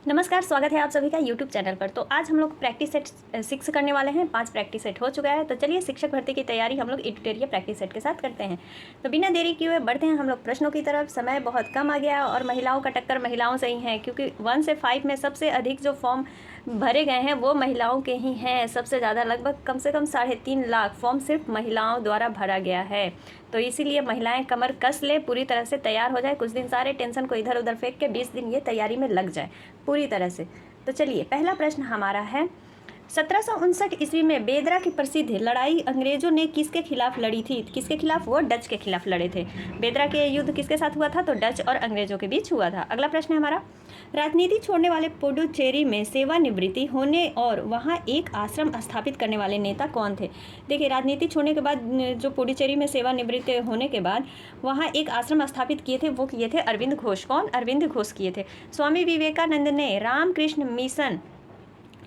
नमस्कार, स्वागत है आप सभी का यूट्यूब चैनल पर। तो आज हम लोग प्रैक्टिस सेट 6 करने वाले हैं। 5 प्रैक्टिस सेट हो चुका है। तो चलिए शिक्षक भर्ती की तैयारी हम लोग एडिटोरियल प्रैक्टिस सेट के साथ करते हैं। तो बिना देरी किए हुए बढ़ते हैं हम लोग प्रश्नों की तरफ। समय बहुत कम आ गया और महिलाओं का टक्कर महिलाओं से ही है, क्योंकि 1 से 5 में सबसे अधिक जो फॉर्म भरे गए हैं वो महिलाओं के ही हैं। सबसे ज़्यादा लगभग कम से कम 3.5 लाख फॉर्म सिर्फ महिलाओं द्वारा भरा गया है। तो इसीलिए महिलाएं कमर कस ले, पूरी तरह से तैयार हो जाए। कुछ दिन सारे टेंशन को इधर उधर फेंक के 20 दिन ये तैयारी में लग जाए पूरी तरह से। तो चलिए, पहला प्रश्न हमारा है, 1759 ईस्वी में बेदरा की प्रसिद्ध लड़ाई अंग्रेजों ने किसके खिलाफ लड़ी थी? किसके खिलाफ? वो डच के खिलाफ लड़े थे। बेदरा के युद्ध किसके साथ हुआ था? तो डच और अंग्रेजों के बीच हुआ था। अगला प्रश्न है हमारा, राजनीति छोड़ने वाले पुडुचेरी में सेवानिवृत्ति होने और वहाँ एक आश्रम स्थापित करने वाले नेता कौन थे? देखिए, राजनीति छोड़ने के बाद जो पुडुचेरी में सेवानिवृत्त होने के बाद वहाँ एक आश्रम स्थापित किए थे, वो किए थे अरविंद घोष। कौन? अरविंद घोष किए थे। स्वामी विवेकानंद ने रामकृष्ण मिशन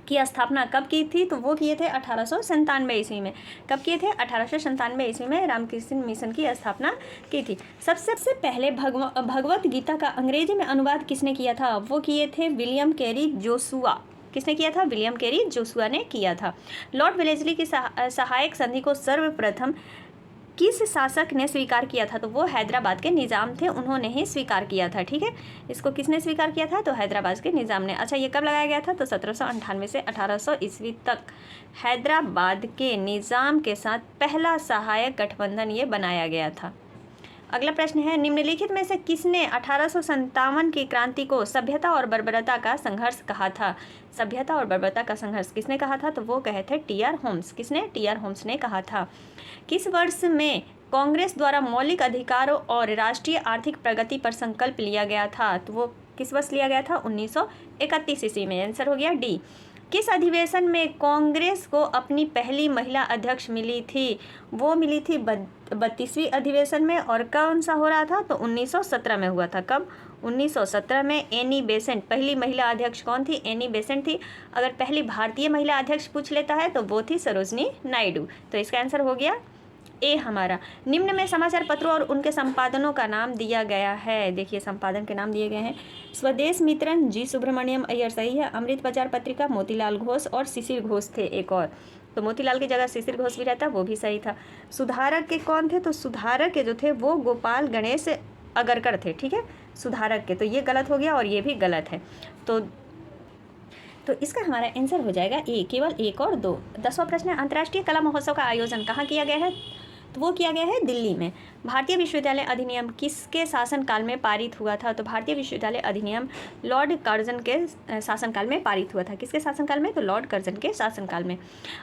की स्थापना कब की थी? तो वो किए थे 1897 ईस्वी में। कब किए थे? 1897 ईस्वी में रामकृष्ण मिशन की स्थापना की थी। सबसे पहले भगवत गीता का अंग्रेजी में अनुवाद किसने किया था? वो किए थे विलियम कैरी जोशुआ। किसने किया था? विलियम कैरी जोशुआ ने किया था। लॉर्ड वेलेस्ली की सहायक संधि को सर्वप्रथम किस शासक ने स्वीकार किया था? तो वो हैदराबाद के निज़ाम थे, उन्होंने ही स्वीकार किया था। ठीक है, इसको किसने स्वीकार किया था? तो हैदराबाद के निज़ाम ने। अच्छा, ये कब लगाया गया था? तो 1798 से 1800 ईस्वी तक हैदराबाद के निज़ाम के साथ पहला सहायक गठबंधन ये बनाया गया था। अगला प्रश्न है, निम्नलिखित में से किसने 1857 की क्रांति को सभ्यता और बर्बरता का संघर्ष कहा था? सभ्यता और बर्बरता का संघर्ष किसने कहा था? तो वो कहे थे टी.आर. होम्स। किसने? टी.आर. होम्स ने कहा था। किस वर्ष में कांग्रेस द्वारा मौलिक अधिकारों और राष्ट्रीय आर्थिक प्रगति पर संकल्प लिया गया था? तो वो किस वर्ष लिया गया था? 1931 ईस्वी में। आंसर हो गया डी। किस अधिवेशन में कांग्रेस को अपनी पहली महिला अध्यक्ष मिली थी? वो मिली थी 32वीं अधिवेशन में। और कौन सा हो रहा था? तो 1917 में हुआ था। कब? 1917 में। एनी बेसेंट पहली महिला अध्यक्ष कौन थी? एनी बेसेंट थी। अगर पहली भारतीय महिला अध्यक्ष पूछ लेता है तो वो थी सरोजनी नायडू। तो इसका आंसर हो गया ए हमारा। निम्न में समाचार पत्रों और उनके संपादनों का नाम दिया गया है। देखिए, संपादन के नाम दिए गए हैं। स्वदेश मित्रन जी सुब्रमण्यम अय्यर सही है। अमृत बाजार पत्रिका मोतीलाल घोष और शिशिर घोष थे एक और। तो मोतीलाल की जगह शिशिर घोष भी रहता, वो भी सही था। सुधारक के कौन थे? तो सुधारक के जो थे वो गोपाल गणेश अगरकर थे। ठीक है, सुधारक के। तो ये गलत हो गया और ये भी गलत है। तो इसका हमारा आंसर हो जाएगा ए, केवल 1 और 2। 10वां प्रश्न है, अंतर्राष्ट्रीय कला महोत्सव का आयोजन कहाँ किया गया है? तो वो किया गया है दिल्ली में। भारतीय विश्वविद्यालय अधिनियम किसके शासनकाल में पारित हुआ था? तो भारतीय विश्वविद्यालय अधिनियम लॉर्ड कर्जन के शासनकाल में पारित हुआ था। किसके शासनकाल में? तो लॉर्ड कर्जन के शासनकाल में।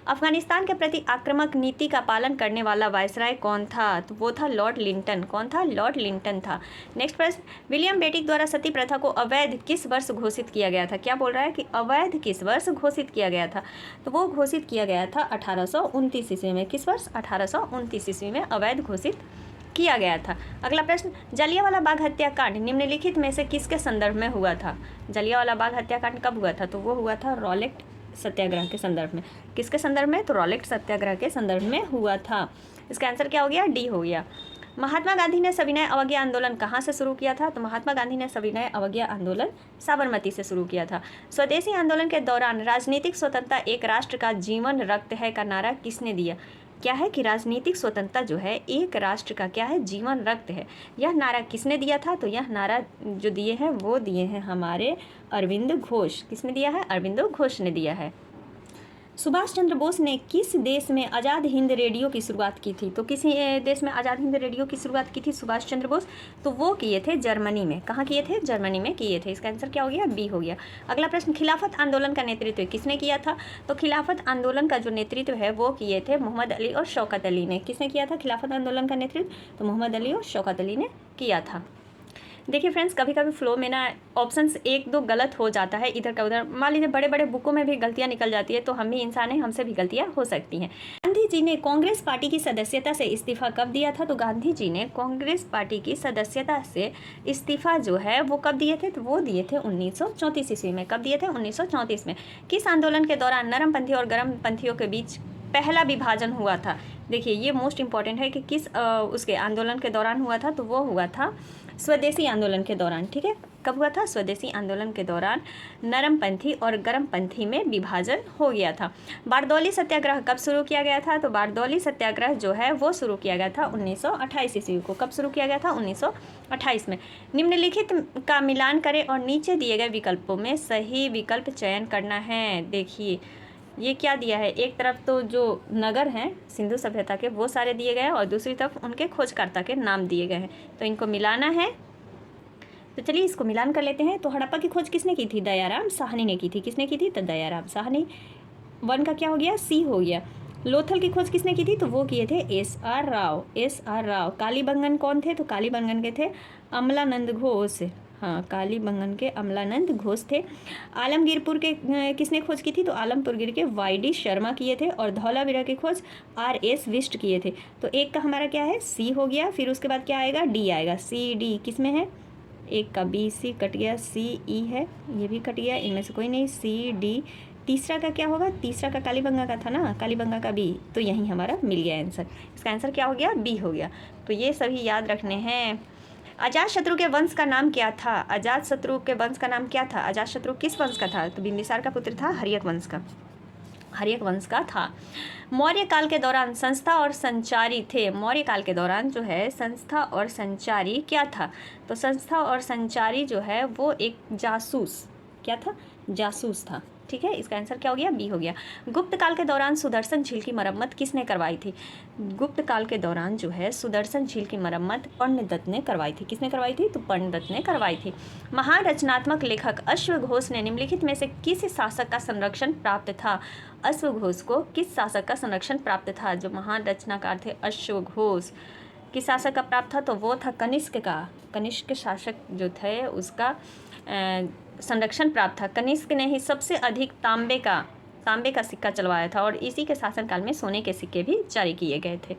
अफगानिस्तान के प्रति आक्रामक नीति का पालन करने वाला वायसराय कौन था? तो वो था लॉर्ड लिंटन। कौन था? लॉर्ड लिंटन था। नेक्स्ट प्रश्न, विलियम बेटिक द्वारा सती प्रथा को अवैध किस वर्ष घोषित किया गया था? क्या बोल रहा है कि अवैध किस वर्ष घोषित किया गया था? तो वो घोषित किया गया था 1829 ईस्वी में। किस वर्ष? 1829 ईस्वी में अवैध घोषित किया गया था। अगला प्रश्न, जलियांवाला बाग हत्याकांड निम्नलिखित में से किसके संदर्भ में हुआ था? जलियांवाला बाग हत्याकांड कब हुआ था? तो वो हुआ था रॉलेट सत्याग्रह के संदर्भ में। किसके संदर्भ में? तो रॉलेट सत्याग्रह के संदर्भ में हुआ था। इसका आंसर क्या हो गया? डी हो गया। महात्मा गांधी ने सविनय अवज्ञा आंदोलन कहाँ से शुरू किया था? तो महात्मा गांधी ने सविनय अवज्ञा आंदोलन साबरमती से शुरू किया था। स्वदेशी आंदोलन के दौरान राजनीतिक स्वतंत्रता एक राष्ट्र का जीवन रक्त है का नारा किसने दिया? क्या है कि राजनीतिक स्वतंत्रता जो है एक राष्ट्र का क्या है? जीवन रक्त है। यह नारा किसने दिया था? तो यह नारा जो दिए हैं वो दिए हैं हमारे अरविंद घोष। किसने दिया है? अरविंद घोष ने दिया है। सुभाष चंद्र बोस ने किस देश में आज़ाद हिंद रेडियो की शुरुआत की थी? तो किसी देश में आज़ाद हिंद रेडियो की शुरुआत की थी सुभाष चंद्र बोस? तो वो किए थे जर्मनी में। कहाँ किए थे? जर्मनी में किए थे। इसका आंसर क्या हो गया? बी हो गया। अगला प्रश्न, खिलाफत आंदोलन का नेतृत्व किसने किया था? तो खिलाफत आंदोलन का जो नेतृत्व है वो किए थे मोहम्मद अली और शौकत अली ने। किसने किया था खिलाफत आंदोलन का नेतृत्व? तो मोहम्मद अली और शौकत अली ने किया था। देखिए फ्रेंड्स, कभी कभी फ्लो में ना ऑप्शंस 1-2 गलत हो जाता है इधर का उधर। मान लीजिए बड़े बड़े बुकों में भी गलतियां निकल जाती है, तो हम भी इंसान हैं, हमसे भी गलतियां हो सकती हैं। गांधी जी ने कांग्रेस पार्टी की सदस्यता से इस्तीफा कब दिया था? तो गांधी जी ने कांग्रेस पार्टी की सदस्यता से इस्तीफा जो है वो कब दिए थे? तो वो दिए थे 1934 ईस्वी में। कब दिए थे? 1934 में। किस आंदोलन के दौरान नरमपंथी और गर्मपंथियों के बीच पहला विभाजन हुआ था? देखिए, ये मोस्ट इंपॉर्टेंट है कि किस उसके आंदोलन के दौरान हुआ था। तो वो हुआ था स्वदेशी आंदोलन के दौरान, ठीक है, कब हुआ था? स्वदेशी आंदोलन के दौरान नरमपंथी और गर्मपंथी में विभाजन हो गया था। बारदौली सत्याग्रह कब शुरू किया गया था? तो बारदौली सत्याग्रह जो है वो शुरू किया गया था 1928 ईस्वी को। कब शुरू किया गया था? 1928 में। निम्नलिखित का मिलान करें और नीचे दिए गए विकल्पों में सही विकल्प चयन करना है। देखिए ये क्या दिया है, एक तरफ तो जो नगर हैं सिंधु सभ्यता के वो सारे दिए गए हैं और दूसरी तरफ उनके खोजकर्ता के नाम दिए गए हैं, तो इनको मिलाना है। तो चलिए इसको मिलान कर लेते हैं। तो हड़प्पा की खोज किसने की थी? दयाराम साहनी ने की थी। किसने की थी? तो दयाराम साहनी। वन का क्या हो गया? सी हो गया। लोथल की खोज किसने की थी? तो वो किए थे एस.आर. राव। एस.आर. राव। कालीबंगन कौन थे? तो कालीबंगन के थे अमलानंद घोष। हाँ, कालीबंगन के अमलानंद घोष थे। आलमगीरपुर के किसने खोज की थी? तो आलमपुरगिर के वाई.डी. शर्मा किए थे और धौलावीरा की खोज आर.एस. विष्ट किए थे। तो एक का हमारा क्या है? सी हो गया। फिर उसके बाद क्या आएगा? डी आएगा। सी डी किस में है? एक का बी सी कट गया, सी ई है, ये भी कट गया, इनमें से कोई नहीं, सी डी। तीसरा का क्या होगा? तीसरा का कालीबंगा का था ना, कालीबंगा का बी, तो यहीं हमारा मिल गया आंसर। इसका आंसर क्या हो गया? बी हो गया। तो ये सभी याद रखने हैं। अजातशत्रु के वंश का नाम क्या था? अजातशत्रु के वंश का नाम क्या था? अजातशत्रु किस वंश का था? तो बिंबिसार का पुत्र था, हर्यक वंश का, हर्यक वंश का था। मौर्य काल के दौरान संस्था और संचारी थे। मौर्य काल के दौरान जो है संस्था और संचारी क्या था? तो संस्था और संचारी जो है वो एक जासूस, क्या था? जासूस था। ठीक है, इसका आंसर क्या हो गया? बी हो गया। गुप्त काल के दौरान सुदर्शन झील की मरम्मत किसने करवाई थी? गुप्त काल के दौरान जो है सुदर्शन झील की मरम्मत पर्णदत्त ने करवाई थी। किसने करवाई थी? तो पर्णदत्त ने करवाई थी। महान रचनात्मक लेखक अश्वघोष ने निम्नलिखित में से किस शासक का संरक्षण प्राप्त था? अश्वघोष को किस शासक का संरक्षण प्राप्त था? जो महान रचनाकार थे अश्वघोष, किस शासक का प्राप्त था? तो वो था कनिष्क का। कनिष्क शासक जो थे उसका संरक्षण प्राप्त था। कनिष्क ने ही सबसे अधिक तांबे का सिक्का चलवाया था और इसी के शासनकाल में सोने के सिक्के भी जारी किए गए थे।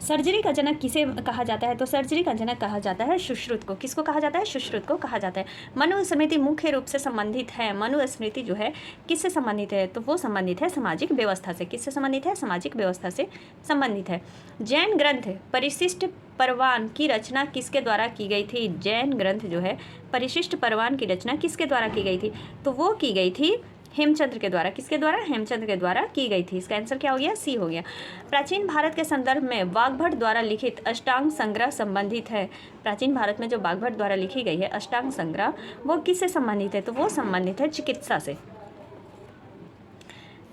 सर्जरी का जनक किसे कहा जाता है? तो सर्जरी का जनक कहा जाता है सुश्रुत को। किसको कहा जाता है? सुश्रुत को कहा जाता है। मनुस्मृति मुख्य रूप से संबंधित है, मनुस्मृति जो है किससे संबंधित है? तो वो संबंधित है सामाजिक व्यवस्था से। किससे संबंधित है? सामाजिक व्यवस्था से संबंधित है। जैन ग्रंथ परिशिष्ट परवान की रचना किसके द्वारा की गई थी? जैन ग्रंथ जो है परिशिष्ट परवान की रचना किसके द्वारा की गई थी? तो वो की गई थी हेमचंद्र के द्वारा। किसके द्वारा? हेमचंद्र के द्वारा की गई थी। इसका आंसर क्या हो गया? सी हो गया। प्राचीन भारत के संदर्भ में वाग्भट द्वारा लिखित अष्टांग संग्रह संबंधित है। प्राचीन भारत में जो वाग्भट द्वारा लिखी गई है अष्टांग संग्रह वो किससे संबंधित है? तो वो संबंधित है चिकित्सा से।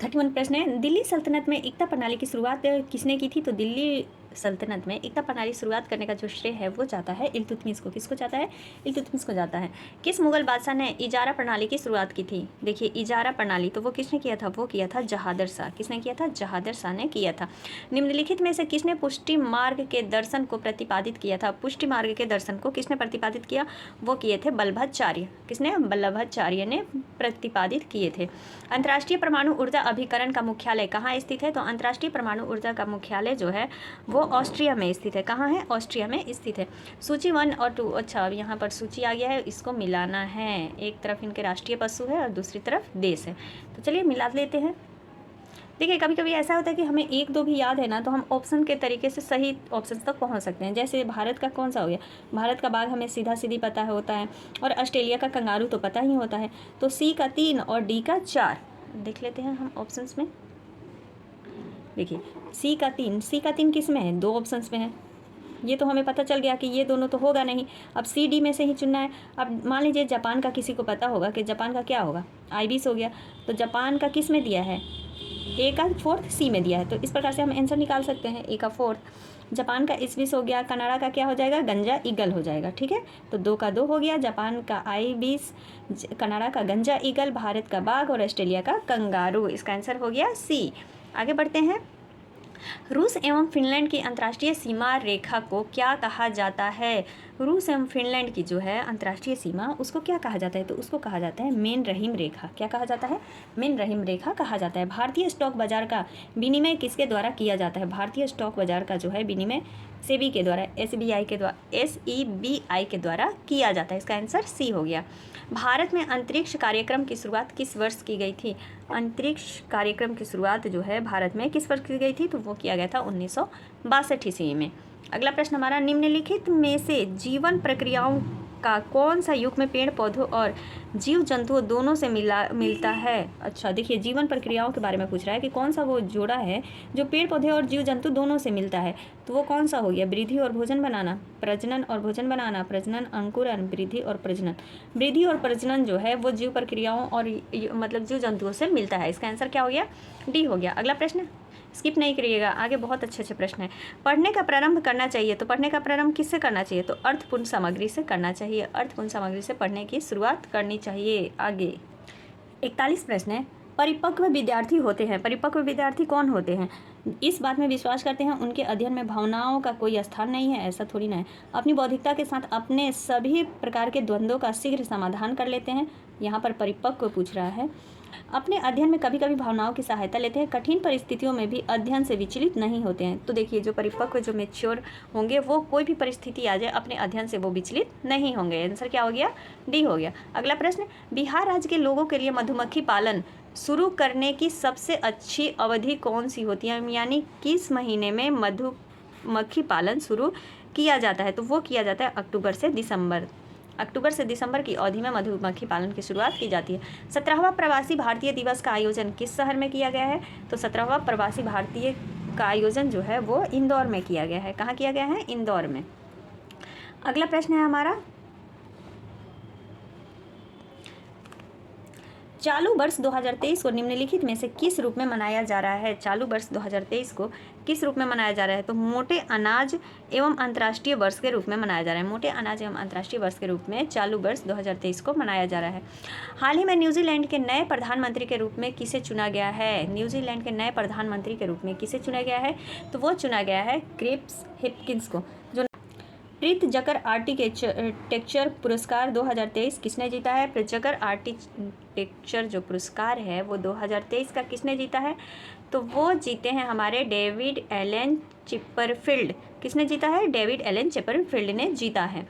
31 प्रश्न है, दिल्ली सल्तनत में एकता प्रणाली की शुरुआत किसने की थी? तो दिल्ली सल्तनत में एकता प्रणाली शुरुआत करने का जो श्रेय है वो जाता है इल्तुतमिश को। किसको जाता है? इल्तुतमिश को जाता है। किस मुगल बादशाह ने इजारा प्रणाली की शुरुआत की थी? देखिए इजारा प्रणाली तो वो किसने किया था? वो किया था जहादर शाह। किसने किया था? जहादर शाह ने किया था। निम्नलिखित में से किसने पुष्टि मार्ग के दर्शन को प्रतिपादित किया था? पुष्टि मार्ग के दर्शन को किसने प्रतिपादित किया? वो किए थे वल्लभाचार्य। किसने? वल्लभाचार्य ने प्रतिपादित किए थे। अंतर्राष्ट्रीय परमाणु ऊर्जा अभिकरण का मुख्यालय कहाँ स्थित है? तो अंतर्राष्ट्रीय परमाणु ऊर्जा का मुख्यालय जो है वो ऑस्ट्रिया में स्थित है। कहाँ है? ऑस्ट्रिया में स्थित है। सूची 1 और 2, अच्छा अब यहाँ पर सूची आ गया है, इसको मिलाना है। एक तरफ इनके राष्ट्रीय पशु है और दूसरी तरफ देश है, तो चलिए मिला लेते हैं। देखिए कभी कभी ऐसा होता है कि हमें 1-2 भी याद है ना तो हम ऑप्शन के तरीके से सही ऑप्शन तक पहुंच सकते हैं। जैसे भारत का कौन सा हो गया? भारत का बाघ हमें सीधा सीधी पता होता है और ऑस्ट्रेलिया का कंगारू तो पता ही होता है। तो सी का 3 और डी का 4 देख लेते हैं हम ऑप्शंस में। देखिए सी का 3 किस में है? 2 ऑप्शंस में है। ये तो हमें पता चल गया कि ये दोनों तो होगा नहीं। अब सी डी में से ही चुनना है। अब मान लीजिए जापान का किसी को पता होगा कि जापान का क्या होगा? आईबीस हो गया। तो जापान का किस में दिया है? ए का 4th सी में दिया है। तो इस प्रकार से हम आंसर निकाल सकते हैं। ए का 4th, जापान का इसबिस हो गया, कनाडा का क्या हो जाएगा? गंजा ईगल हो जाएगा। ठीक है, तो 2 का 2 हो गया। जापान का आईबीस, कनाडा का गंजा ईगल, भारत का बाघ और ऑस्ट्रेलिया का कंगारू। इसका आंसर हो गया सी। आगे बढ़ते हैं। रूस एवं फिनलैंड की अंतर्राष्ट्रीय सीमा रेखा को क्या कहा जाता है? रूस एवं फिनलैंड की जो है अंतर्राष्ट्रीय सीमा उसको क्या कहा जाता है? तो उसको कहा जाता है मेन रहीम रेखा। क्या कहा जाता है? मेन रहीम रेखा कहा जाता है। भारतीय स्टॉक बाजार का विनिमय किसके द्वारा किया जाता है? भारतीय स्टॉक बाजार का जो है विनिमय सेबी के द्वारा, SBI के द्वारा किया जाता है। इसका आंसर सी हो गया। भारत में अंतरिक्ष कार्यक्रम की शुरुआत किस वर्ष की गई थी? अंतरिक्ष कार्यक्रम की शुरुआत जो है भारत में किस वर्ष की गई थी? तो वो किया गया था 1962 ईस्वी में। अगला प्रश्न हमारा, निम्नलिखित में से जीवन प्रक्रियाओं का कौन सा युग में पेड़ पौधों और जीव जंतुओं दोनों से मिलता है। अच्छा देखिए, जीवन प्रक्रियाओं के बारे में पूछ रहा है कि कौन सा वो जोड़ा है जो पेड़ पौधे और जीव जंतु दोनों से मिलता है। तो वो कौन सा हो गया, वृद्धि और भोजन बनाना, प्रजनन और भोजन बनाना, प्रजनन अंकुरन, वृद्धि और प्रजनन। वृद्धि और प्रजनन जो है वो जीव प्रक्रियाओं और मतलब जीव जंतुओं से मिलता है। इसका आंसर क्या हो गया, डी हो गया। अगला प्रश्न स्किप नहीं करिएगा, आगे बहुत अच्छे अच्छे प्रश्न हैं। पढ़ने का प्रारंभ करना चाहिए, तो पढ़ने का प्रारंभ किससे करना चाहिए, तो अर्थपूर्ण सामग्री से करना चाहिए। अर्थपूर्ण सामग्री से पढ़ने की शुरुआत करनी चाहिए। आगे 41 प्रश्न है, परिपक्व विद्यार्थी होते हैं। परिपक्व विद्यार्थी कौन होते हैं, इस बात में विश्वास करते हैं उनके अध्ययन में भावनाओं का कोई स्थान नहीं है। ऐसा थोड़ी ना है। अपनी बौद्धिकता के साथ अपने सभी प्रकार के द्वंद्वों का शीघ्र समाधान कर लेते हैं। यहाँ पर परिपक्व पूछ रहा है। अपने अध्ययन में कभी कभी भावनाओं की सहायता लेते हैं। कठिन परिस्थितियों में भी अध्ययन से विचलित नहीं होते हैं। तो देखिए, जो परिपक्व जो मैच्योर होंगे वो कोई भी परिस्थिति आ जाए अपने अध्ययन से वो विचलित नहीं होंगे। आंसर क्या हो गया, डी हो गया। अगला प्रश्न, बिहार राज्य के लोगों के लिए मधुमक्खी पालन शुरू करने की सबसे अच्छी अवधि कौन सी होती है, यानी किस महीने में मधुमक्खी पालन शुरू किया जाता है। तो वो किया जाता है अक्टूबर से दिसंबर। अक्टूबर से दिसंबर की अवधि में मधुमक्खी पालन की शुरुआत की जाती है। 17वां प्रवासी भारतीय दिवस का आयोजन किस शहर में किया गया है, तो 17वां प्रवासी भारतीय का आयोजन जो है वो इंदौर में किया गया है। कहाँ किया गया है, इंदौर में। अगला प्रश्न है हमारा, चालू वर्ष 2023 को निम्नलिखित में से किस रूप में मनाया जा रहा है। चालू वर्ष 2023 को किस रूप में मनाया जा रहा है, तो मोटे अनाज एवं अंतर्राष्ट्रीय वर्ष के रूप में मनाया जा रहा है। मोटे अनाज एवं अंतर्राष्ट्रीय वर्ष के रूप में चालू वर्ष 2023 को मनाया जा रहा है। हाल ही में न्यूजीलैंड के नए प्रधानमंत्री के रूप में किसे चुना गया है। न्यूजीलैंड के नए प्रधानमंत्री के रूप में किसे चुना गया है, तो वो चुना गया है क्रिस हिपकिंस को। जो प्रित्जकर आर्किटेक्चर पुरस्कार 2023 किसने जीता है। प्रित्जकर आर्किटेक्चर जो पुरस्कार है वो 2023 का किसने जीता है, तो वो जीते हैं हमारे डेविड एलन चिपरफील्ड। किसने जीता है, डेविड एलन चिपरफील्ड ने जीता है।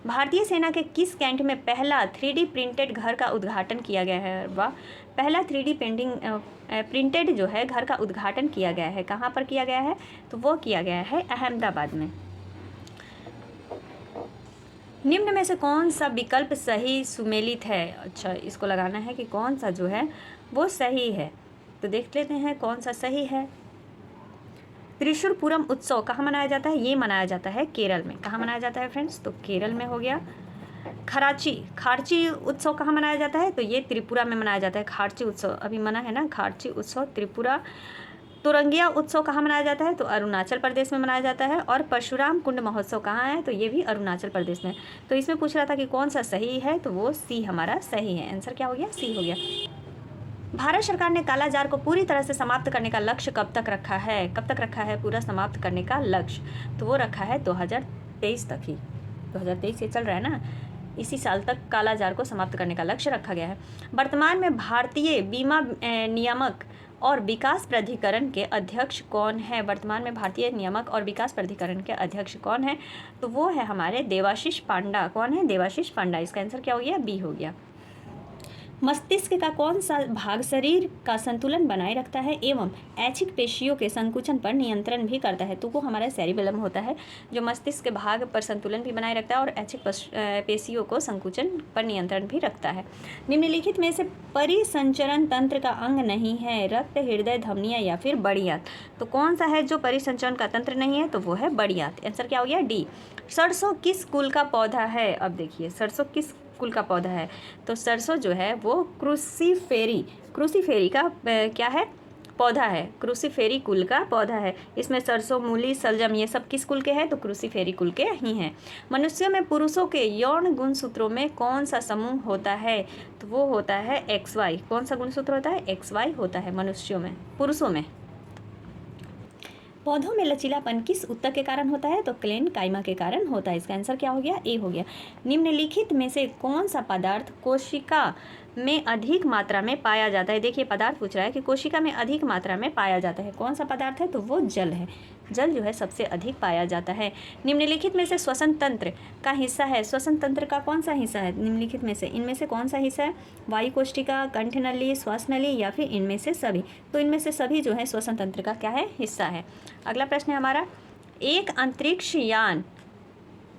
भारतीय सेना के किस कैंट में पहला 3D प्रिंटेड घर का उद्घाटन किया गया है। वाह, पहला 3D प्रिंटेड जो है घर का उद्घाटन किया गया है। कहाँ पर किया गया है, तो वो किया गया है अहमदाबाद में। निम्न में से कौन सा विकल्प सही सुमेलित है। अच्छा, इसको लगाना है कि कौन सा जो है वो सही है, तो देख लेते हैं कौन सा सही है। त्रिशूरपुरम उत्सव कहाँ मनाया जाता है, ये मनाया जाता है केरल में। कहाँ मनाया जाता है फ्रेंड्स, तो केरल में हो गया। खार्ची उत्सव कहाँ मनाया जाता है, तो ये त्रिपुरा में मनाया जाता है। खार्ची उत्सव अभी मना है ना, खार्ची उत्सव त्रिपुरा। तुरंगिया उत्सव कहाँ मनाया जाता है, तो अरुणाचल प्रदेश में मनाया जाता है। और परशुराम कुंड महोत्सव कहाँ है, तो ये भी अरुणाचल प्रदेश में। तो इसमें पूछ रहा था कि कौन सा सही है, तो वो सी हमारा सही है। आंसर क्या हो गया, सी हो गया। भारत सरकार ने कालाजार को पूरी तरह से समाप्त करने का लक्ष्य कब तक रखा है। कब तक रखा है पूरा समाप्त करने का लक्ष्य, तो वो रखा है 2023 तक ही। 2023 से चल रहा है ना, इसी साल तक कालाजार को समाप्त करने का लक्ष्य रखा गया है। वर्तमान में भारतीय बीमा नियामक और विकास प्राधिकरण के अध्यक्ष कौन है। वर्तमान में भारतीय नियामक और विकास प्राधिकरण के अध्यक्ष कौन है, तो वो है हमारे देवाशीष पांडा। कौन है, देवाशीष पांडा। इसका आंसर क्या हो गया, बी हो गया। मस्तिष्क का कौन सा भाग शरीर का संतुलन बनाए रखता है एवं ऐच्छिक पेशियों के संकुचन पर नियंत्रण भी करता है, तो वो हमारा सेरिबेलम होता है, जो मस्तिष्क के भाग पर संतुलन भी बनाए रखता है और ऐच्छिक पेशियों को संकुचन पर नियंत्रण भी रखता है। निम्नलिखित में से परिसंचरण तंत्र का अंग नहीं है, रक्त, हृदय, धमनियाँ या फिर बड़ियात। तो कौन सा है जो परिसंचरण का तंत्र नहीं है, तो वो है बड़ियात। आंसर क्या हो गया, डी। सरसों किस कुल का पौधा है। अब देखिए, सरसों किस कुल का पौधा है, तो सरसों जो है वो क्रूसीफेरी का क्या है, पौधा है। क्रूसीफेरी कुल का पौधा है। इसमें सरसों, मूली, सलजम ये सब किस कुल के हैं, तो क्रूसीफेरी कुल के ही हैं। मनुष्यों में पुरुषों के यौन गुणसूत्रों में कौन सा समूह होता है, तो वो होता है XY। कौन सा गुणसूत्र होता है, XY होता है मनुष्यों में, पुरुषों में। पौधों में लचीलापन किस ऊतक के कारण होता है, तो क्लेन काइमा के कारण होता है। इसका आंसर क्या हो गया, ए हो गया। निम्नलिखित में से कौन सा पदार्थ कोशिका में अधिक मात्रा में पाया जाता है। देखिए, पदार्थ पूछ रहा है कि कोशिका में अधिक मात्रा में पाया जाता है, कौन सा पदार्थ है, तो वो जल है। जल जो है सबसे अधिक पाया जाता है। निम्नलिखित में से श्वसन तंत्र का हिस्सा है। श्वसन तंत्र का कौन सा हिस्सा है, निम्नलिखित में से इनमें से कौन सा हिस्सा है, वायु कोशिका, कंठनली, श्वास नली या फिर इनमें से सभी। तो इनमें से सभी जो है श्वसन तंत्र का क्या है, हिस्सा है। अगला प्रश्न है हमारा, एक अंतरिक्ष यान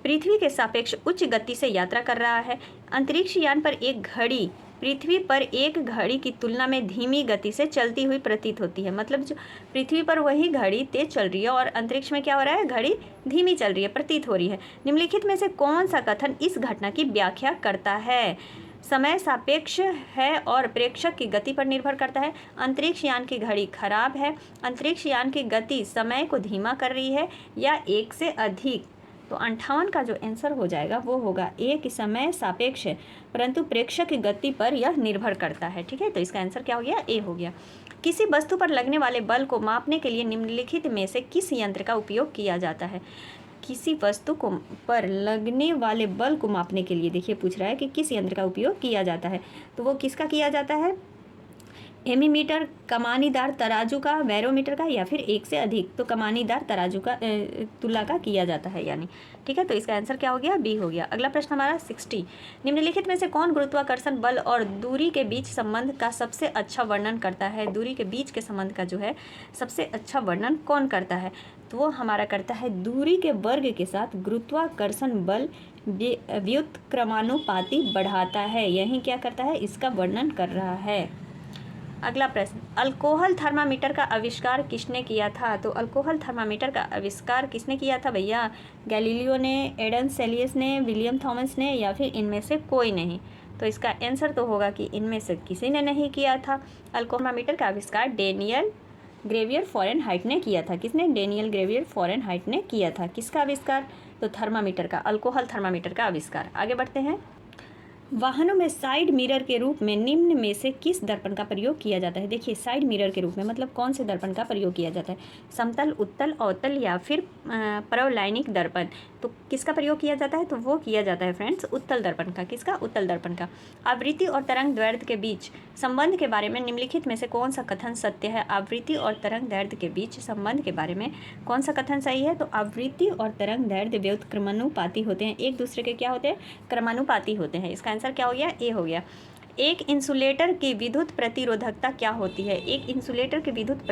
पृथ्वी के सापेक्ष उच्च गति से यात्रा कर रहा है। अंतरिक्ष यान पर एक घड़ी पृथ्वी पर एक घड़ी की तुलना में धीमी गति से चलती हुई प्रतीत होती है। मतलब जो पृथ्वी पर वही घड़ी तेज चल रही है और अंतरिक्ष में क्या हो रहा है, घड़ी धीमी चल रही है, प्रतीत हो रही है। निम्नलिखित में से कौन सा कथन इस घटना की व्याख्या करता है? समय सापेक्ष है और प्रेक्षक की गति पर निर्भर करता है। अंतरिक्ष यान की घड़ी खराब है। अंतरिक्ष यान की गति समय को धीमा कर रही है, या एक से अधिक। तो 58 का जो आंसर हो जाएगा वो होगा ए कि समय सापेक्ष है परंतु प्रेक्षक की गति पर यह निर्भर करता है। ठीक है, तो इसका आंसर क्या हो गया, ए हो गया। किसी वस्तु पर लगने वाले बल को मापने के लिए निम्नलिखित में से किस यंत्र का उपयोग किया जाता है? किसी वस्तु को पर लगने वाले बल को मापने के लिए देखिए पूछ रहा है कि किस यंत्र का उपयोग किया जाता है, तो वो किसका किया जाता है? एमीमीटर, कमानीदार तराजू का, बैरोमीटर का, या फिर एक से अधिक। तो कमानीदार तराजू का तुला का किया जाता है यानी। ठीक है, तो इसका आंसर क्या हो गया, बी हो गया। अगला प्रश्न हमारा 60। निम्नलिखित में से कौन गुरुत्वाकर्षण बल और दूरी के बीच संबंध का सबसे अच्छा वर्णन करता है? दूरी के बीच के संबंध का जो है सबसे अच्छा वर्णन कौन करता है? तो वो हमारा करता है दूरी के वर्ग के साथ गुरुत्वाकर्षण बल व्युत्क्रमानुपाती बढ़ाता है। यही क्या करता है, इसका वर्णन कर रहा है। अगला प्रश्न, अल्कोहल थर्मामीटर का आविष्कार किसने किया था? तो अल्कोहल थर्मामीटर का आविष्कार किसने किया था भैया? गैलीलियो ने, एडम सेलियस ने, विलियम थॉमस ने, या फिर इनमें से कोई नहीं? तो इसका आंसर तो होगा कि इनमें से किसी ने नहीं किया था। अल्कोहल थर्मामीटर का आविष्कार डेनियल ग्रेवियर फ़ारेनहाइट ने किया था। किसने? डेनियल ग्रेवियर फ़ारेनहाइट ने किया था। किसका आविष्कार? तो थर्मामीटर का, अल्कोहल थर्मामीटर का आविष्कार। आगे बढ़ते हैं। वाहनों में साइड मिरर के रूप में निम्न में से किस दर्पण का प्रयोग किया जाता है? देखिए साइड मिरर के रूप में मतलब कौन से दर्पण का प्रयोग किया जाता है? समतल, उत्तल, अवतल या फिर परवलैनिक दर्पण। तो किसका प्रयोग किया जाता है? तो वो किया जाता है फ्रेंड्स उत्तल दर्पण का। किसका? उत्तल दर्पण का। आवृत्ति और तरंग दैर्ध्य के बीच संबंध के बारे में निम्नलिखित में से कौन सा कथन सत्य है? आवृत्ति और तरंग दैर्ध्य के बीच संबंध के बारे में कौन सा कथन सही है? तो आवृत्ति और तरंग दैर्ध्य व्युत्क्रमानुपाती होते हैं, एक दूसरे के क्या होते हैं? क्रमानुपाती होते हैं। इसका आंसर क्या हो गया? ए हो गया। एक इंसुलेटर की विद्युत प्रतिरोधकता क्या होती है? एक इंसुलेटर की विद्युत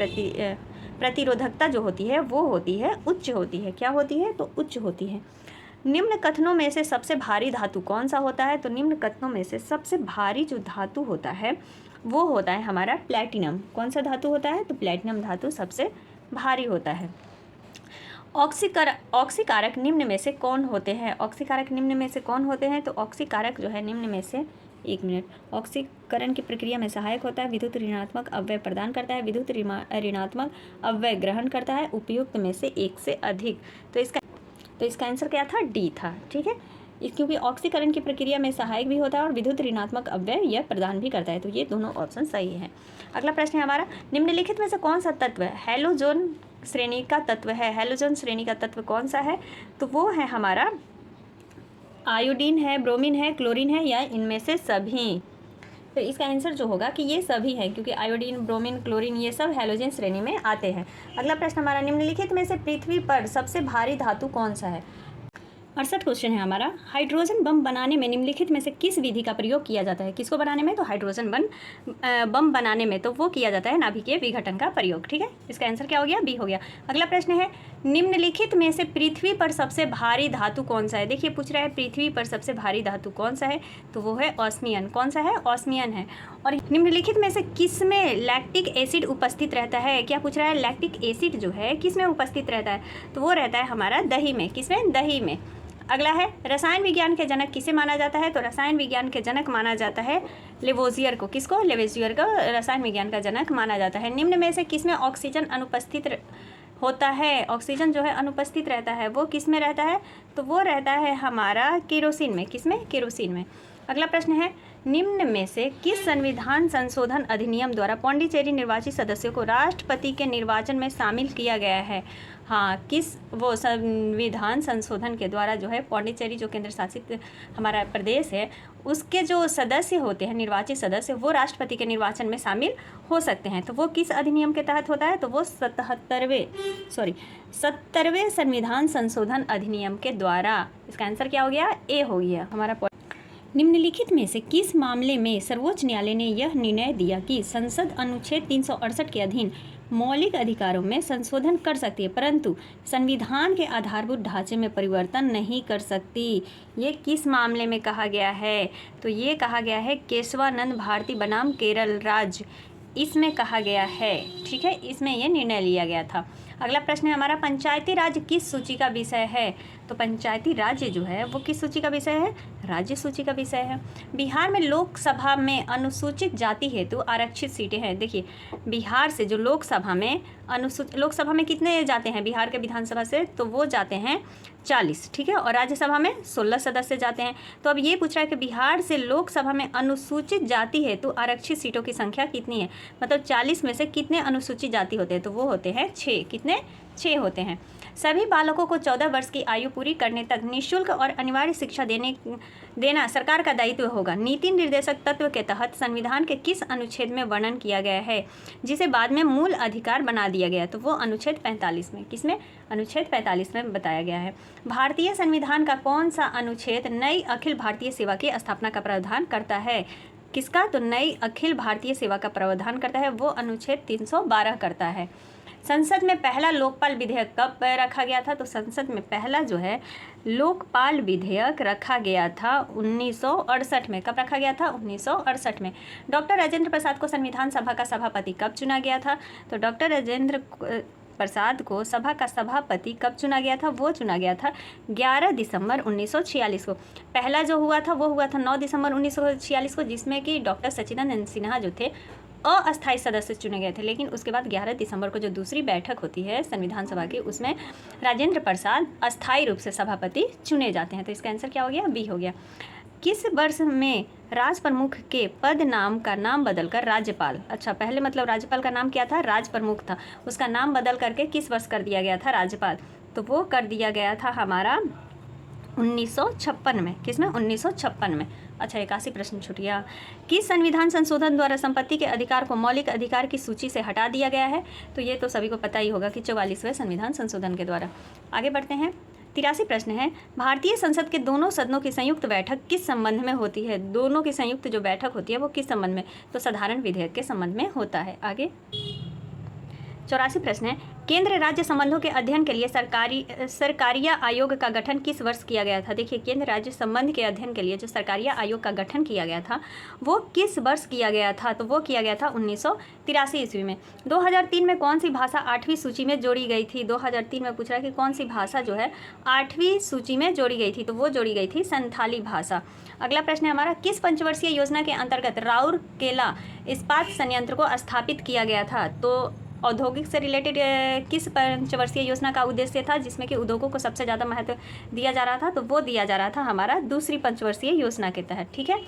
प्रतिरोधकता जो होती है वो होती है उच्च होती है। क्या होती है? तो उच्च होती है। निम्न कथनों में से सबसे भारी धातु कौन सा होता है? तो निम्न कथनों में से सबसे भारी जो धातु होता है वो होता है हमारा प्लैटिनम। कौन सा धातु होता है? तो प्लैटिनम धातु सबसे भारी होता है। ऑक्सीकारक निम्न में से कौन होते हैं? ऑक्सीकारक निम्न में से कौन होते हैं? तो ऑक्सीकारक जो है निम्न में से, एक मिनट, ऑक्सीकरण की प्रक्रिया में सहायक होता है, विद्युत ऋणात्मक अवयव प्रदान करता है, विद्युत ऋणात्मक अवयव ग्रहण करता है, उपयुक्त में से एक से अधिक। तो इसका आंसर क्या था? डी था। ठीक है, क्योंकि ऑक्सीकरण की प्रक्रिया में सहायक भी होता है और विद्युत ऋणात्मक अवयव यह प्रदान भी करता है। तो ये दोनों ऑप्शन सही है। अगला प्रश्न है हमारा, निम्नलिखित में से कौन सा तत्व हैलोजन श्रेणी का तत्व है? हैलोजन श्रेणी का तत्व कौन सा है? तो वो है हमारा आयोडीन है, ब्रोमीन है, क्लोरीन है, या इनमें से सभी। तो इसका आंसर जो होगा कि ये सभी है, क्योंकि आयोडीन, ब्रोमीन, क्लोरीन ये सब हैलोजन श्रेणी में आते हैं। अगला प्रश्न हमारा, निम्नलिखित में से पृथ्वी पर सबसे भारी धातु कौन सा है? 68 क्वेश्चन है हमारा। हाइड्रोजन बम बनाने में निम्नलिखित में से किस विधि का प्रयोग किया जाता है? किसको बनाने में? तो हाइड्रोजन बम बनाने में तो वो किया जाता है नाभिकीय विघटन का प्रयोग। ठीक है, इसका आंसर क्या हो गया? बी हो गया। अगला प्रश्न है, निम्नलिखित में से पृथ्वी पर सबसे भारी धातु कौन सा है? देखिए पूछ रहा है पृथ्वी पर सबसे भारी धातु कौन सा है? तो वो है ऑस्मियन। कौन सा है? ऑस्मियन है। और निम्नलिखित में से किस में लैक्टिक एसिड उपस्थित रहता है? क्या पूछ रहा है? लैक्टिक एसिड जो है किस में उपस्थित रहता है? तो वो रहता है हमारा दही में। किसमें? दही में। अगला है, रसायन विज्ञान के जनक किसे माना जाता है? तो रसायन विज्ञान के जनक माना जाता है लेवोजियर को। किसको? लेवोजियर को रसायन विज्ञान का जनक माना जाता है। निम्न में से किसमें ऑक्सीजन अनुपस्थित होता है? ऑक्सीजन जो है अनुपस्थित रहता है, वो किस में रहता है? तो वो रहता है हमारा केरोसिन में। किस में? केरोसिन में। अगला प्रश्न है, निम्न में से किस संविधान संशोधन अधिनियम द्वारा पौंडीचेरी निर्वाचित सदस्यों को राष्ट्रपति के निर्वाचन में शामिल किया गया है? हाँ, किस वो संविधान संशोधन के द्वारा जो है पौंडीचेरी जो केंद्र शासित हमारा प्रदेश है उसके जो सदस्य होते हैं, निर्वाचित सदस्य, वो राष्ट्रपति के निर्वाचन में शामिल हो सकते हैं। तो वो किस अधिनियम के तहत होता है? तो वो 70वें संविधान संशोधन अधिनियम के द्वारा। इसका आंसर क्या हो गया? ए हो गया हमारा। निम्नलिखित में से किस मामले में सर्वोच्च न्यायालय ने यह निर्णय दिया कि संसद अनुच्छेद 368 के अधीन मौलिक अधिकारों में संशोधन कर सकती है, परंतु संविधान के आधारभूत ढांचे में परिवर्तन नहीं कर सकती। ये किस मामले में कहा गया है? तो ये कहा गया है केशवानंद भारती बनाम केरल राज्य, इसमें कहा गया है। ठीक है, इसमें ये निर्णय लिया गया था। अगला प्रश्न है हमारा, पंचायती राज किस सूची का विषय है? तो पंचायती राज्य जो है वो किस सूची का विषय है? राज्य सूची का विषय है। बिहार में लोकसभा में अनुसूचित जाति हेतु आरक्षित सीटें हैं। देखिए, बिहार से जो लोकसभा में कितने जाते हैं बिहार के विधानसभा से? तो वो जाते हैं 40, ठीक है, और राज्यसभा में 16 सदस्य जाते हैं। तो अब ये पूछ रहा है कि बिहार से लोकसभा में अनुसूचित जाति हेतु आरक्षित सीटों की संख्या कितनी है, मतलब 40 में से कितने अनुसूचित जाति होते हैं? तो वो होते हैं 6। कितने? 6 होते हैं। सभी बालकों को 14 वर्ष की आयु पूरी करने तक निःशुल्क और अनिवार्य शिक्षा देना सरकार का दायित्व होगा। नीति निर्देशक तत्व के तहत संविधान के किस अनुच्छेद में वर्णन किया गया है, जिसे बाद में मूल अधिकार बना दिया गया? तो वो अनुच्छेद 45 में। किसमें? अनुच्छेद 45 में बताया गया है। भारतीय संविधान का कौन सा अनुच्छेद नई अखिल भारतीय सेवा की स्थापना का प्रावधान करता है? किसका? तो नई अखिल भारतीय सेवा का प्रावधान करता है, वो अनुच्छेद 312 करता है। संसद में पहला लोकपाल विधेयक कब रखा गया था? तो संसद में पहला जो है लोकपाल विधेयक रखा गया था 1968 में। कब रखा गया था? 1968 में। डॉक्टर राजेंद्र प्रसाद को संविधान सभा का सभापति कब चुना गया था? तो डॉक्टर राजेंद्र प्रसाद को सभा का सभापति कब चुना गया था? वो चुना गया था 11 दिसंबर 1946 को। पहला जो हुआ था वो हुआ था 9 दिसंबर 1946 को, जिसमें कि डॉक्टर सच्चिदानंद सिन्हा जो थे अस्थायी सदस्य चुने गए थे। लेकिन उसके बाद 11 दिसंबर को जो दूसरी बैठक होती है संविधान सभा की, उसमें राजेंद्र प्रसाद अस्थायी रूप से सभापति चुने जाते हैं। तो इसका आंसर क्या हो गया? बी हो गया। किस वर्ष में राज प्रमुख के पद नाम का नाम बदलकर राज्यपाल, अच्छा पहले मतलब राज्यपाल का नाम क्या था? राज प्रमुख था, उसका नाम बदल करके किस वर्ष कर दिया गया था राज्यपाल? तो वो कर दिया गया था हमारा 1956 में। किसमें? 1956 में। अच्छा, 81 प्रश्न छूट गया। किस संविधान संशोधन द्वारा संपत्ति के अधिकार को मौलिक अधिकार की सूची से हटा दिया गया है? तो ये तो सभी को पता ही होगा कि 44वें संविधान संशोधन के द्वारा। आगे बढ़ते हैं। 83 प्रश्न है, भारतीय संसद के दोनों सदनों की संयुक्त बैठक किस संबंध में होती है? दोनों की संयुक्त जो बैठक होती है वो किस संबंध में? तो साधारण विधेयक के संबंध में होता है। आगे 84 प्रश्न है, केंद्र राज्य संबंधों के अध्ययन के लिए सरकारिया आयोग का गठन किस वर्ष किया गया था? देखिए, केंद्र राज्य संबंध के अध्ययन के लिए जो सरकारिया आयोग का गठन किया गया था वो किस वर्ष किया गया था? तो वो किया गया था 1983 ईस्वी में। 2003 में कौन सी भाषा 8वीं सूची में जोड़ी गई थी? 2003 में पूछ रहा है कि कौन सी भाषा जो है 8वीं सूची में जोड़ी गई थी? तो वो जोड़ी गई थी संथाली भाषा। अगला प्रश्न है हमारा, किस पंचवर्षीय योजना के अंतर्गत राउरकेला इस्पात संयंत्र को स्थापित किया गया था? तो औद्योगिक से रिलेटेड किस पंचवर्षीय योजना का उद्देश्य था जिसमें कि उद्योगों को सबसे ज़्यादा महत्व दिया जा रहा था? तो वो दिया जा रहा था हमारा दूसरी पंचवर्षीय योजना के तहत। ठीक है,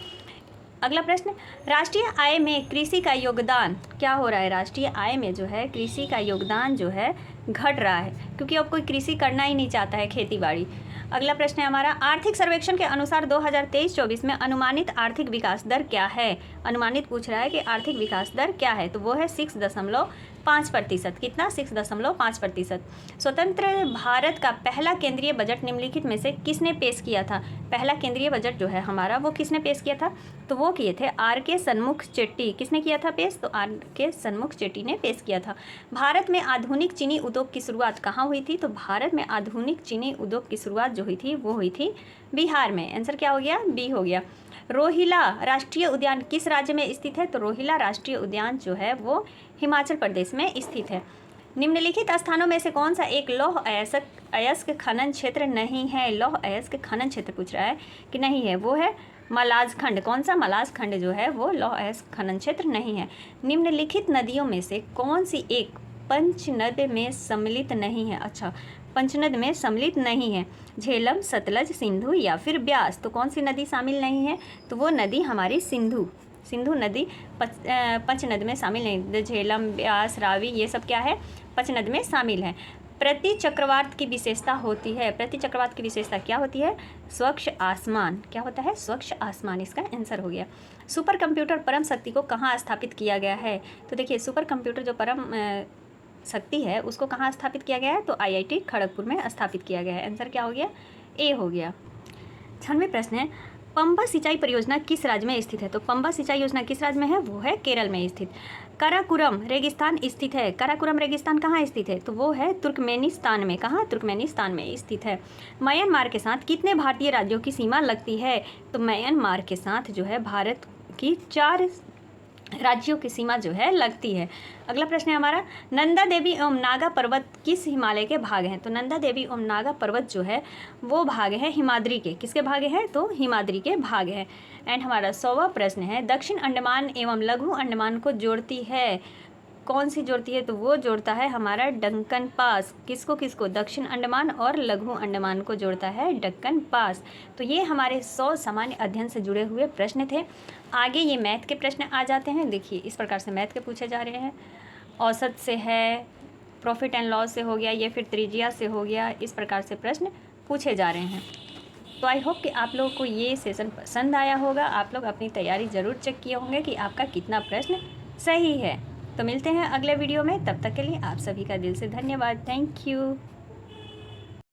अगला प्रश्न, राष्ट्रीय आय में कृषि का योगदान क्या हो रहा है? राष्ट्रीय आय में जो है कृषि का योगदान जो है घट रहा है, क्योंकि अब कोई कृषि करना ही नहीं चाहता है, खेती बाड़ी। अगला प्रश्न है हमारा, आर्थिक सर्वेक्षण के अनुसार 2023-24 में अनुमानित आर्थिक विकास दर क्या है? अनुमानित पूछ रहा है कि आर्थिक विकास दर क्या है? तो वो है 6.5%। कितना? 6.5%। स्वतंत्र भारत का पहला केंद्रीय बजट निम्नलिखित में से किसने पेश किया था? पहला केंद्रीय बजट जो है हमारा वो किसने पेश किया था? तो वो किए थे R.K. सन्मुख चेट्टी। किसने किया था पेश? तो R.K. सन्मुख चेट्टी ने पेश किया था। भारत में आधुनिक चीनी उद्योग की शुरुआत कहाँ हुई थी? तो भारत में आधुनिक चीनी उद्योग की शुरुआत जो हुई थी वो हुई थी बिहार में। आंसर क्या हो गया? बी हो गया। रोहिला राष्ट्रीय उद्यान किस राज्य में स्थित है? तो रोहिला राष्ट्रीय उद्यान जो है वो हिमाचल प्रदेश में स्थित है। निम्नलिखित स्थानों में से कौन सा एक लौह अयस्क खनन क्षेत्र नहीं है? लौह अयस्क खनन क्षेत्र पूछ रहा है कि नहीं है, वो है मलाज खंड। कौन सा? मलाज खंड जो है वो लौह अयस्क खनन क्षेत्र नहीं है। निम्नलिखित नदियों में से कौन सी एक पंचनद में सम्मिलित नहीं है? अच्छा, पंचनद में सम्मिलित नहीं है। झेलम, सतलज, सिंधु या फिर ब्यास। तो कौन सी नदी शामिल नहीं है? तो वो नदी हमारी सिंधु नदी पंचनद में शामिल नहीं। झेलम, ब्यास, रावी ये सब क्या है? पंचनद में शामिल है। प्रति चक्रवात की विशेषता होती है। प्रति चक्रवात की विशेषता क्या होती है? स्वच्छ आसमान। क्या होता है? स्वच्छ आसमान इसका आंसर हो गया। सुपर कंप्यूटर परम शक्ति को कहाँ स्थापित किया गया है? तो देखिए, सुपर कंप्यूटर जो परम शक्ति है उसको कहाँ स्थापित किया गया है? तो IIT खड़गपुर में स्थापित किया गया है। आंसर क्या हो गया? ए हो गया। 96 प्रश्न है, पंबा सिंचाई परियोजना किस राज्य में स्थित है? तो पंबा सिंचाई योजना किस राज्य में है? वो है केरल में स्थित। काराकोरम रेगिस्तान स्थित है। काराकोरम रेगिस्तान कहाँ स्थित है? तो वो है तुर्कमेनिस्तान में। कहाँ? तुर्कमेनिस्तान में स्थित है। म्यांमार के साथ कितने भारतीय राज्यों की सीमा लगती है? तो म्यांमार के साथ जो है भारत की 4 राज्यों की सीमा जो है लगती है। अगला प्रश्न है हमारा, नंदा देवी एवं नागा पर्वत किस हिमालय के भाग हैं? तो नंदा देवी एवं नागा पर्वत जो है वो भाग है हिमाद्री के। किसके भाग है? तो हिमाद्री के भाग है। एंड हमारा 100वां प्रश्न है, दक्षिण अंडमान एवं लघु अंडमान को जोड़ती है, कौन सी जोड़ती है? तो वो जोड़ता है हमारा डक्कन पास। किसको किसको? दक्षिण अंडमान और लघु अंडमान को जोड़ता है डक्कन पास। तो ये हमारे 100 सामान्य अध्ययन से जुड़े हुए प्रश्न थे। आगे ये मैथ के प्रश्न आ जाते हैं। देखिए इस प्रकार से मैथ के पूछे जा रहे हैं। औसत से है, प्रॉफिट एंड लॉस से हो गया, या फिर त्रिज्या से हो गया, इस प्रकार से प्रश्न पूछे जा रहे हैं। तो आई होप कि आप लोगों को ये सेशन पसंद आया होगा। आप लोग अपनी तैयारी ज़रूर चेक किए होंगे कि आपका कितना प्रश्न सही है। तो मिलते हैं अगले वीडियो में, तब तक के लिए आप सभी का दिल से धन्यवाद। Thank you.